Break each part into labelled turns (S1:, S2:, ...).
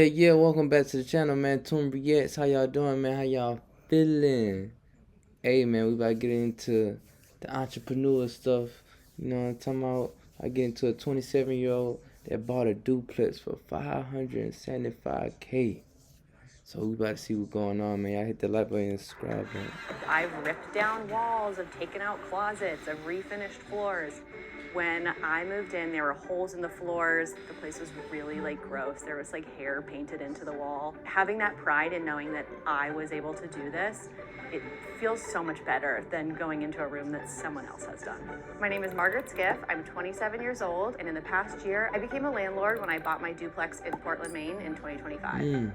S1: Yeah, welcome back to the channel, man. Toon Reacts, how y'all doing, man? How y'all feeling? Hey, man, we about to get into the entrepreneur stuff. You know what I'm talking about? I get into a 27-year-old that bought a duplex for 575K. So we about to see what's going on, man. Y'all hit the like button and subscribe, man.
S2: I've ripped down walls, I've taken out closets, I've refinished floors. When I moved in, there were holes in the floors. The place was really gross. There was hair painted into the wall. Having that pride in knowing that I was able to do this, it feels so much better than going into a room that someone else has done. My name is Margaret Skiff. I'm 27 years old, and in the past year, I became a landlord when I bought my duplex in Portland, Maine in 2025.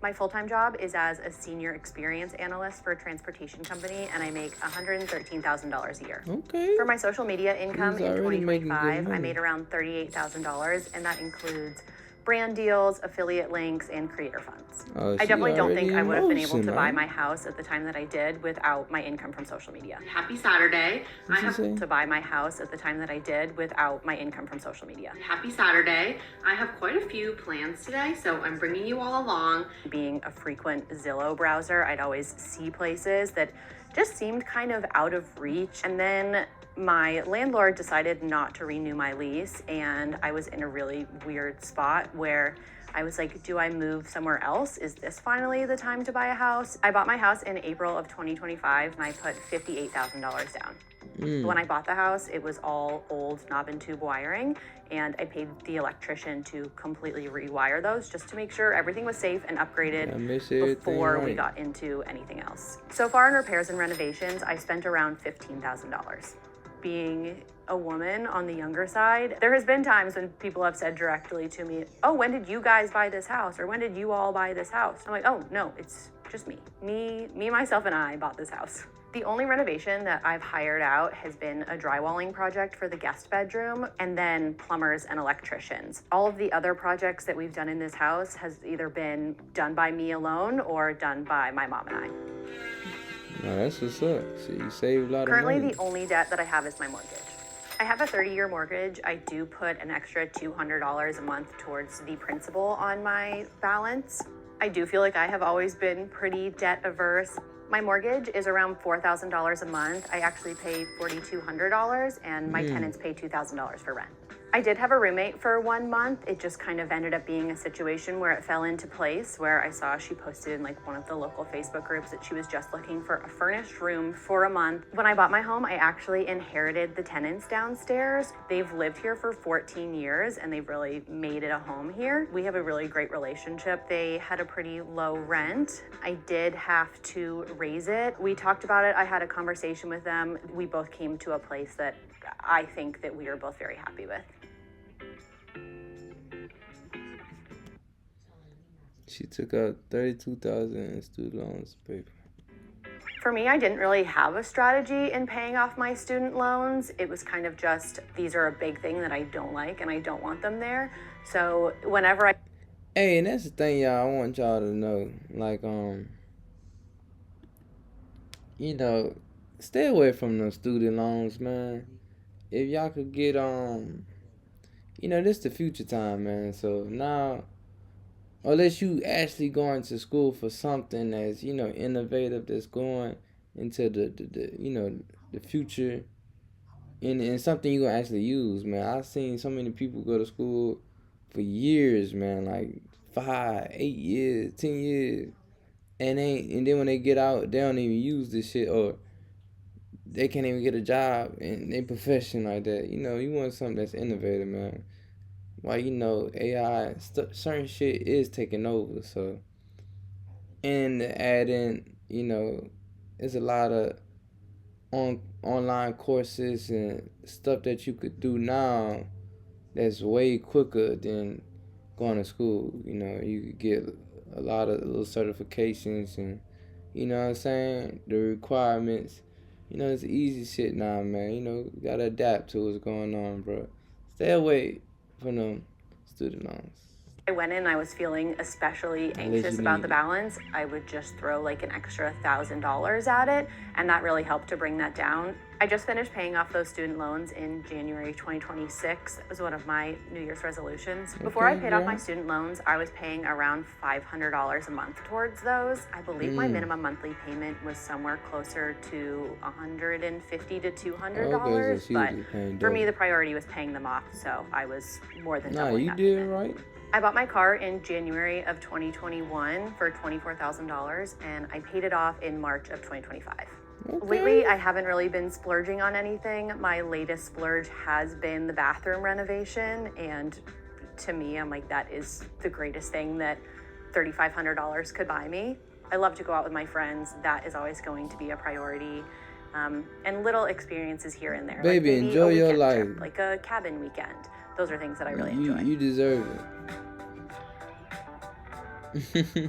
S2: My full-time job is as a senior experience analyst for a transportation company, and I make $113,000 a year.
S1: Okay.
S2: For my social media income in
S1: already making good
S2: 2025, I
S1: money.
S2: made around $38,000, and that includes brand deals, affiliate links, and creator funds. I definitely don't think I would have been able to buy my house at the time that I did without my income from social media. Happy Saturday. I have to buy my house at the time that I did without my income from social media. Happy Saturday. I have quite a few plans today, so I'm bringing you all along. Being a frequent Zillow browser, I'd always see places that just seemed kind of out of reach. And then my landlord decided not to renew my lease, and I was in a really weird spot where I was like, do I move somewhere else? Is this finally the time to buy a house? I bought my house in April of 2025, and I put $58,000 down. When I bought the house, it was all old knob and tube wiring, and I paid the electrician to completely rewire those just to make sure everything was safe and upgraded before we got into anything else. So far in repairs and renovations, I spent around $15,000. Being a woman on the younger side, there has been times when people have said directly to me, oh, when did you guys buy this house? Or when did you all buy this house? I'm like, oh, no, it's just me. Me, myself, and I bought this house. The only renovation that I've hired out has been a drywalling project for the guest bedroom, and then plumbers and electricians. All of the other projects that we've done in this house has either been done by me alone or done by my mom and I.
S1: No, that's what's up. So you save a lot of money.
S2: Currently, the only debt that I have is my mortgage. I have a 30-year mortgage. I do put an extra $200 a month towards the principal on my balance. I do feel like I have always been pretty debt averse. My mortgage is around $4,000 a month. I actually pay $4,200, and my tenants pay $2,000 for rent. I did have a roommate for 1 month. It just kind of ended up being a situation where it fell into place, where I saw she posted in one of the local Facebook groups that she was just looking for a furnished room for a month. When I bought my home, I actually inherited the tenants downstairs. They've lived here for 14 years, and they've really made it a home here. We have a really great relationship. They had a pretty low rent. I did have to raise it. We talked about it. I had a conversation with them. We both came to a place that I think that we are both very happy with.
S1: She took out $32,000 in student loans paper.
S2: For me, I didn't really have a strategy in paying off my student loans. It was kind of just, these are a big thing that I don't like and I don't want them there. So whenever
S1: Hey, and that's the thing, y'all. I want y'all to know, stay away from the student loans, man. If y'all could get, this the future time, man. So now, unless you actually going to school for something that's, innovative, that's going into the future, and something you gonna actually use, man. I've seen so many people go to school for years, man, like 5, 8 years, 10 years, and then when they get out, they don't even use this shit, or they can't even get a job in their profession like that. You want something that's innovative, man. Why, AI, certain shit is taking over, so, and to add in, there's a lot of online courses and stuff that you could do now that's way quicker than going to school. You could get a lot of little certifications, and you know what I'm saying, the requirements. It's easy shit now, man. You gotta adapt to what's going on, bro. Stay away from them student loans.
S2: I went in, I was feeling especially anxious about the balance. I would just throw like an extra $1,000 at it, and that really helped to bring that down. I just finished paying off those student loans in January 2026. That was one of my New Year's resolutions. Before I paid off my student loans, I was paying around $500 a month towards those. I believe my minimum monthly payment was somewhere closer to $150 to $200. But for me, the priority was paying them off, so I was more than doubling that.
S1: You did right.
S2: I bought my car in January of 2021 for $24,000, and I paid it off in March of 2025. Lately, I haven't really been splurging on anything. My latest splurge has been the bathroom renovation, and to me, I'm like, that is the greatest thing that $3,500 could buy me. I love to go out with my friends. That is always going to be a priority. And little experiences here and there.
S1: Baby, like enjoy your life.
S2: Trip, like a cabin weekend. Those are things that I really enjoy.
S1: You deserve it.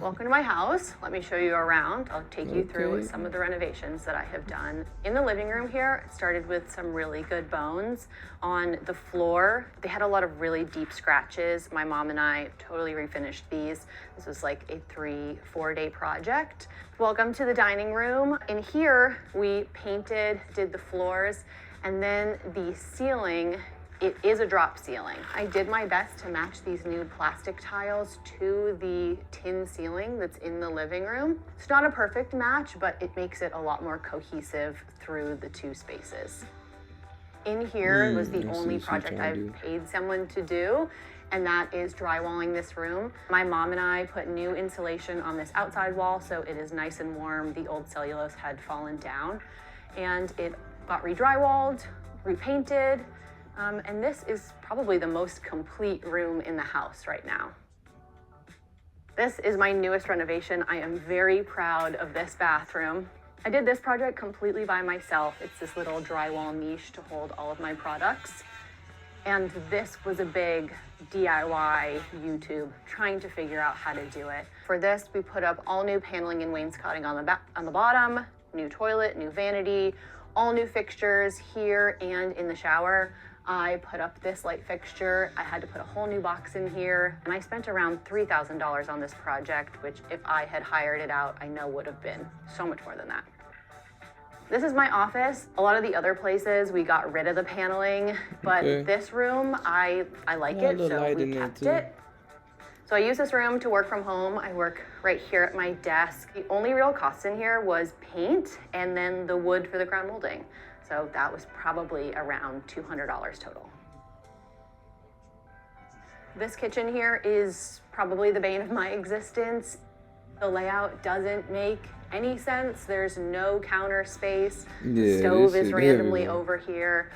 S2: Welcome to my house. Let me show you around. I'll take you through some of the renovations that I have done. In the living room here, it started with some really good bones. On the floor, they had a lot of really deep scratches. My mom and I totally refinished these. This was like a 3-4 day project. Welcome to the dining room. In here, we painted, did the floors, and then the ceiling, it is a drop ceiling. I did my best to match these new plastic tiles to the tin ceiling that's in the living room. It's not a perfect match, but it makes it a lot more cohesive through the two spaces. In here was the only project I've paid someone to do, and that is drywalling this room. My mom and I put new insulation on this outside wall, so it is nice and warm. The old cellulose had fallen down, and it got re-drywalled, repainted, and this is probably the most complete room in the house right now. This is my newest renovation. I am very proud of this bathroom. I did this project completely by myself. It's this little drywall niche to hold all of my products. And this was a big DIY YouTube, trying to figure out how to do it. For this, we put up all new paneling and wainscoting on the bottom, new toilet, new vanity, all new fixtures here and in the shower. I put up this light fixture. I had to put a whole new box in here, and I spent around $3,000 on this project, which if I had hired it out, I know would have been so much more than that. This is my office. A lot of the other places, we got rid of the paneling, but this room, I like it, so we kept it. So I use this room to work from home. I work right here at my desk. The only real cost in here was paint and then the wood for the crown molding. So that was probably around $200 total. This kitchen here is probably the bane of my existence. The layout doesn't make any sense. There's no counter space. The stove is randomly over here,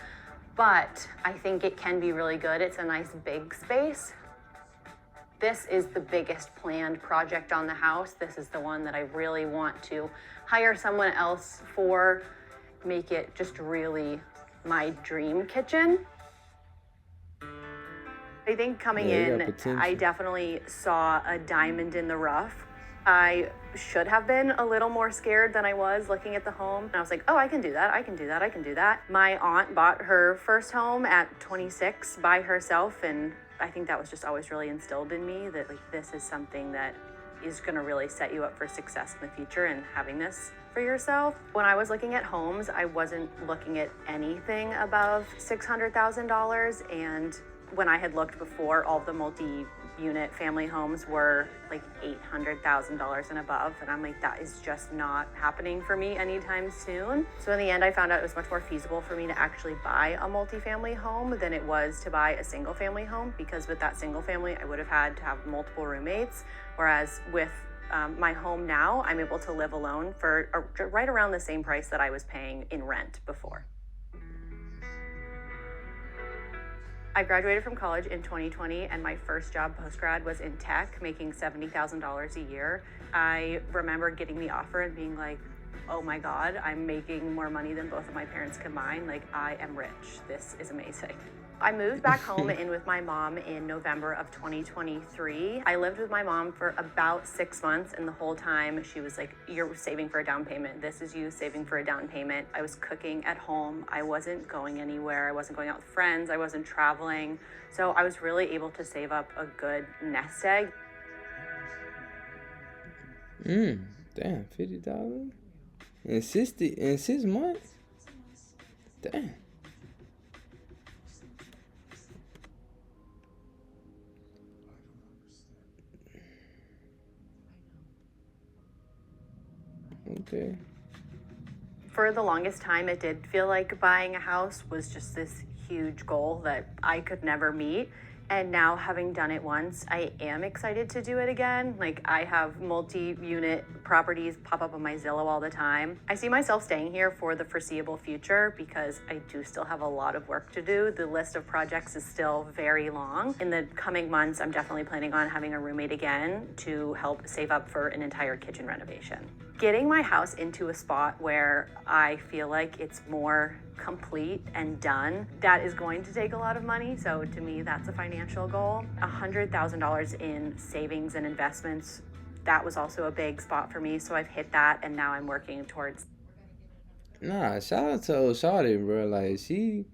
S2: but I think it can be really good. It's a nice big space. This is the biggest planned project on the house. This is the one that I really want to hire someone else for, make it just really my dream kitchen. I think coming in, I definitely saw a diamond in the rough. I should have been a little more scared than I was looking at the home. And I was like, oh, I can do that, I can do that, I can do that. My aunt bought her first home at 26 by herself, and I think that was just always really instilled in me that like this is something that is gonna really set you up for success in the future, and having this for yourself. When I was looking at homes, I wasn't looking at anything above $600,000, and when I had looked before, all of the multi-unit family homes were like $800,000 and above, and I'm like, that is just not happening for me anytime soon. So in the end, I found out it was much more feasible for me to actually buy a multi-family home than it was to buy a single family home, because with that single family, I would have had to have multiple roommates, whereas with my home now, I'm able to live alone for right around the same price that I was paying in rent before. I graduated from college in 2020, and my first job post-grad was in tech, making $70,000 a year. I remember getting the offer and being like, oh my God, I'm making more money than both of my parents combined. Like, I am rich. This is amazing. I moved back home in with my mom in November of 2023. I lived with my mom for about 6 months, and the whole time she was like, you're saving for a down payment. This is you saving for a down payment. I was cooking at home. I wasn't going anywhere. I wasn't going out with friends. I wasn't traveling. So I was really able to save up a good nest egg.
S1: Damn, $50 in 6 months. Damn. Okay.
S2: For the longest time, it did feel like buying a house was just this huge goal that I could never meet. And now, having done it once, I am excited to do it again. Like, I have multi-unit properties pop up on my Zillow all the time. I see myself staying here for the foreseeable future because I do still have a lot of work to do. The list of projects is still very long. In the coming months, I'm definitely planning on having a roommate again to help save up for an entire kitchen renovation. Getting my house into a spot where I feel like it's more complete and done, that is going to take a lot of money. So to me, that's a financial goal. $100,000 in savings and investments, that was also a big spot for me. So I've hit that, and now I'm working towards.
S1: Nah, shout out to old Shawty, bro. Like, she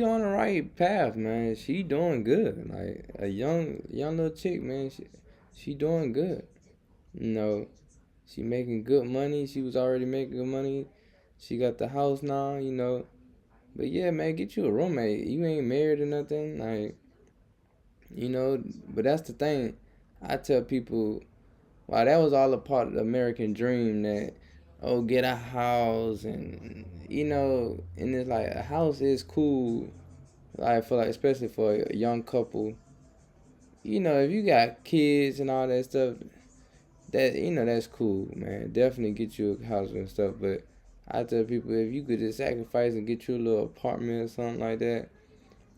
S1: on the right path, man. She doing good. Like, a young little chick, man. She doing good. You know, she making good money. She was already making good money. She got the house now, you know. But yeah, man, get you a roommate. You ain't married or nothing. Like, you know, but that's the thing. I tell people, wow, that was all a part of the American dream that, oh, get a house and, you know, and it's like a house is cool. Like, for like, especially for a young couple. You know, if you got kids and all that stuff, that, you know, that's cool, man. Definitely get you a house and stuff. But I tell people, if you could just sacrifice and get you a little apartment or something like that,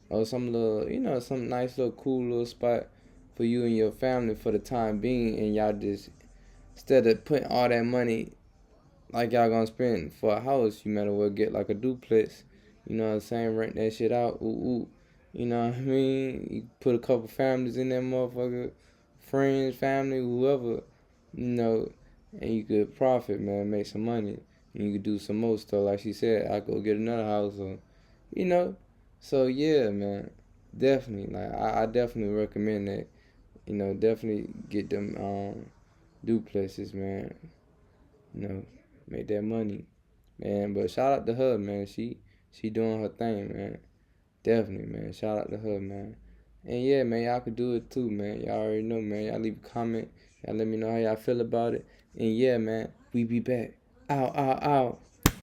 S1: or some little, you know, some nice little cool little spot for you and your family for the time being, and y'all just, instead of putting all that money like y'all gonna spend for a house, you might as well get like a duplex. You know what I'm saying? Rent that shit out. Ooh, ooh. You know what I mean? You put a couple families in that motherfucker, friends, family, whoever, you know, and you could profit, man, make some money. And you could do some more stuff. Like she said, I go get another house, or, you know. So yeah, man, definitely. Like I definitely recommend that. You know, definitely get them duplexes, man. You know, make that money, man. But shout out to her, man. She doing her thing, man. Definitely, man. Shout out to her, man. And yeah, man, y'all could do it too, man. Y'all already know, man. Y'all leave a comment. Y'all let me know how y'all feel about it. And yeah, man, we be back. Ow, ow, ow.